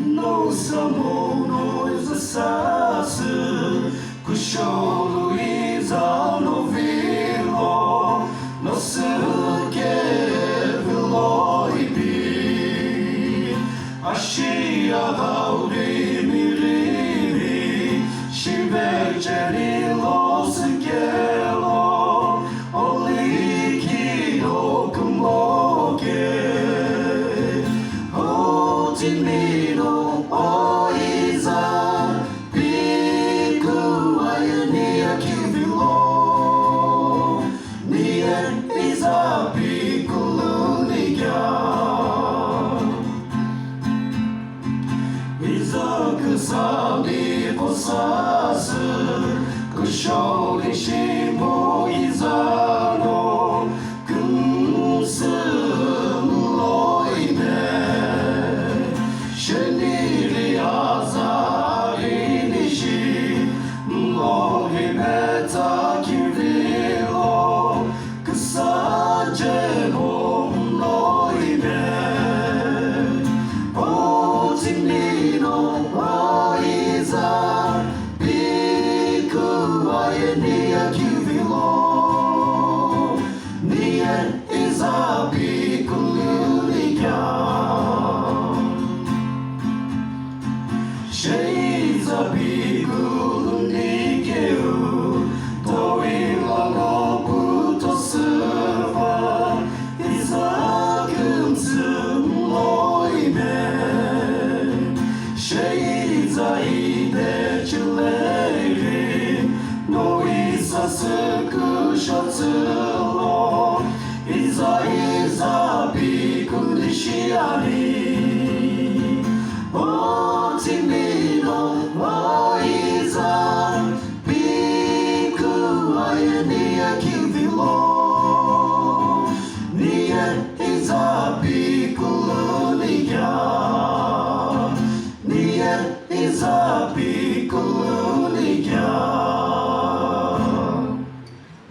não somos assass Kusholu iza no vilo No suke vilo ibi Ashia hauri miriri Shivecheri lo sugelo Oliki no kumoke Timino oiza piku ayania kivilo Nien iza piku luniga Iza kusami posasu Kusholi shimo izano Kunsum loime Sheniri azari nishi Movimenta kivilo Kusaje noime Otimino oiza Piku ayenia kivilo Nien iza piku luliga Sheiza bigulu nikeu Toila no puto serva Iza kuntsum loime Sheiza ide chuleri No isa suku shatsulo Iza bigulu shiani Timino oiza piku ayenia kivilo Nien iza piku luniga Nien iza